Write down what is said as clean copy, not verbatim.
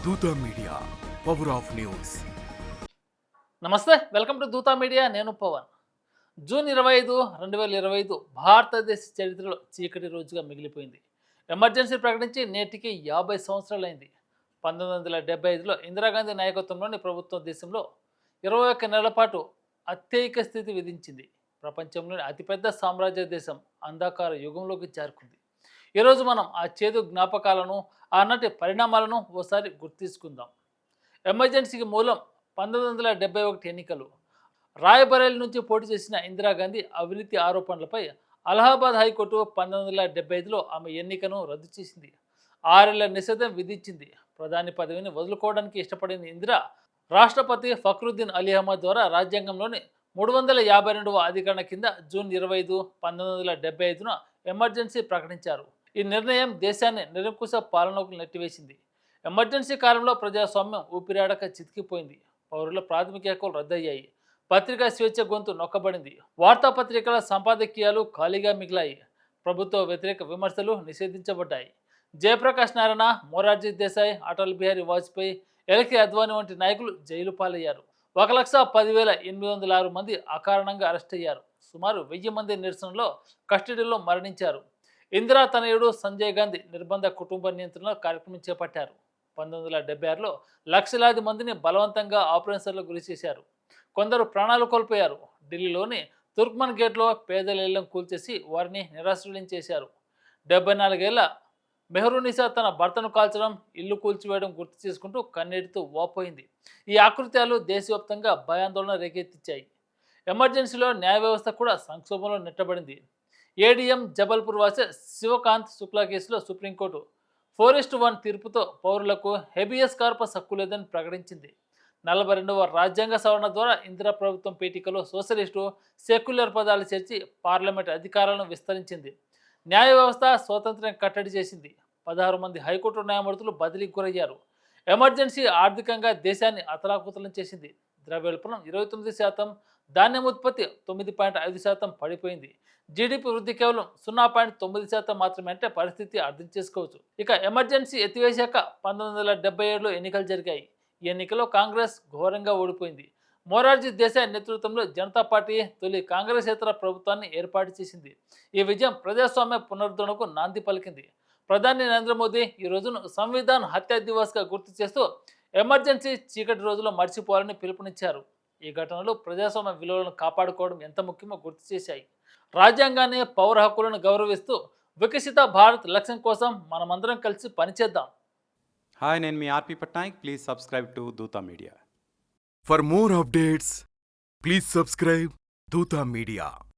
దూత media power of news. నమస్తే, welcome to Dootha media. నేను పవన్. జూన్ 25, 2025 భారతదేశ చరిత్రలో చీకటి రోజుగా మిగిలిపోయింది. ఎమర్జెన్సీ ప్రకటించి నేటికి 50 సంవత్సరాలైంది. 1975లో ఇందిరాగాంధీ నాయకత్వంలోని ప్రభుత్వం దేశంలో 21 నెలల పాటు అత్యయిక స్థితి విధించింది. ప్రపంచంలోని అతిపెద్ద సామ్రాజ్య దేశం అంధకార యుగంలోకి చేరుకుంది. ఈరోజు మనం ఆ చేదు జ్ఞాపకాలను, ఆనాటి పరిణామాలను ఓసారి గుర్తించుకుందాం. ఎమర్జెన్సీకి మూలం 1971 ఎన్నికలు. రాయబరేలీ నుంచి పోటీ చేసిన ఇందిరాగాంధీ అవినీతి ఆరోపణలపై అలహాబాద్ హైకోర్టు 1975లో ఆమె ఎన్నికను రద్దు చేసింది. 6 ఏళ్ల నిషేధం విధించింది. ప్రధాని పదవిని వదులుకోవడానికి ఇష్టపడిన ఇందిరా రాష్ట్రపతి ఫక్రుద్దీన్ అలీ అహ్మద్ ద్వారా రాజ్యాంగంలోని 352వ అధికరణ కింద జూన్ 25, 1975న ఎమర్జెన్సీ ప్రకటించారు. ఈ నిర్ణయం దేశాన్ని నిరంకుశ పాలనకు నెట్టివేసింది. ఎమర్జెన్సీ కాలంలో ప్రజాస్వామ్యం ఊపిరాడక చితికిపోయింది. పౌరుల ప్రాథమిక హక్కులు రద్దయ్యాయి. పత్రికా స్వేచ్ఛ గొంతు నొక్కబడింది. వార్తాపత్రికల సంపాదకీయాలు ఖాళీగా మిగిలాయి. ప్రభుత్వ వ్యతిరేక విమర్శలు నిషేధించబడ్డాయి. జయప్రకాష్ నారాయణ, మొరార్జీ దేశాయ్, అటల్ బిహారీ వాజ్పేయి, ఎల్కే అద్వానీ వంటి నాయకులు జైలు పాలయ్యారు. 1,10,806 మంది అకారణంగా అరెస్ట్ అయ్యారు. సుమారు 1000 మంది నిరసనలో కస్టడీలో మరణించారు. ఇందిరా తనయుడు సంజయ్ గాంధీ నిర్బంధ కుటుంబ నియంత్రణ కార్యక్రమం చేపట్టారు. 1976లో లక్షలాది మందిని బలవంతంగా ఆపరేషన్లకు గురి చేశారు. కొందరు ప్రాణాలు కోల్పోయారు. ఢిల్లీలోని తుర్క్మన్ గేట్లో పేదల ఇళ్లను కూల్చేసి వారిని నిరాశ్రయం చేశారు. 74 ఏళ్ల మెహరూనిసా తన భర్తను కాల్చడం, ఇల్లు కూల్చివేయడం గుర్తు చేసుకుంటూ కన్నీటితో వాపోయింది. ఈ ఆకృత్యాలు దేశవ్యాప్తంగా భయాందోళన రేకెత్తించాయి. ఎమర్జెన్సీలో న్యాయ వ్యవస్థ కూడా సంక్షోభంలో నెట్టబడింది. ఏడీఎం జబల్పూర్ వాసి శివకాంత్ శుక్లా కేసులో సుప్రీంకోర్టు 4:1 తీర్పుతో పౌరులకు హెబియస్ కార్పస్ హక్కు లేదని ప్రకటించింది. 42వ రాజ్యాంగ సవరణ ద్వారా ఇందిరా ప్రభుత్వం పీఠికలో సోషలిస్టు, సెక్యులర్ పదాలు చేర్చి పార్లమెంట్ అధికారాలను విస్తరించింది. న్యాయ వ్యవస్థ స్వాతంత్ర్యం కట్టడి చేసింది. 16 మంది హైకోర్టు న్యాయమూర్తులు బదిలీకి గురయ్యారు. ఎమర్జెన్సీ ఆర్థికంగా దేశాన్ని అతలాకుతలం చేసింది. ద్రవ్యోల్బణం 29%, ధాన్యం ఉత్పత్తి 9.5% పడిపోయింది. జీడిపి వృద్ధి కేవలం 0.9% మాత్రమే. అంటే పరిస్థితి అర్థం చేసుకోవచ్చు. ఇక ఎమర్జెన్సీ ఎత్తివేశాక 1977లో ఎన్నికలు జరిగాయి. ఈ ఎన్నికల్లో కాంగ్రెస్ ఘోరంగా ఓడిపోయింది. మొరార్జీ దేశాయ్ నేతృత్వంలో జనతా పార్టీ తొలి కాంగ్రెసేతర ప్రభుత్వాన్ని ఏర్పాటు చేసింది. ఈ విజయం ప్రజాస్వామ్య పునరుద్ధరణకు నాంది పలికింది. ప్రధాని నరేంద్ర మోదీ ఈ రోజును సంవిధాన్ హత్యా దివస్గా గుర్తు చేస్తూ ఎమర్జెన్సీ చీకటి రోజుల్లో మర్చిపోవాలని పిలుపునిచ్చారు. ఈ ఘటనలు ప్రజాస్వామ్య విలువలను కాపాడుకోవడం ఎంత ముఖ్యమో గుర్తు చేశాయి. రాజ్యాంగాన్ని, పౌర హక్కులను గౌరవిస్తూ వికసిత భారత్ లక్ష్యం కోసం మనమందరం కలిసి పనిచేద్దాం. హాయ్, నేను మీ RP Patnaik. Please subscribe to Dootha Media. For more updates please subscribe Dootha media.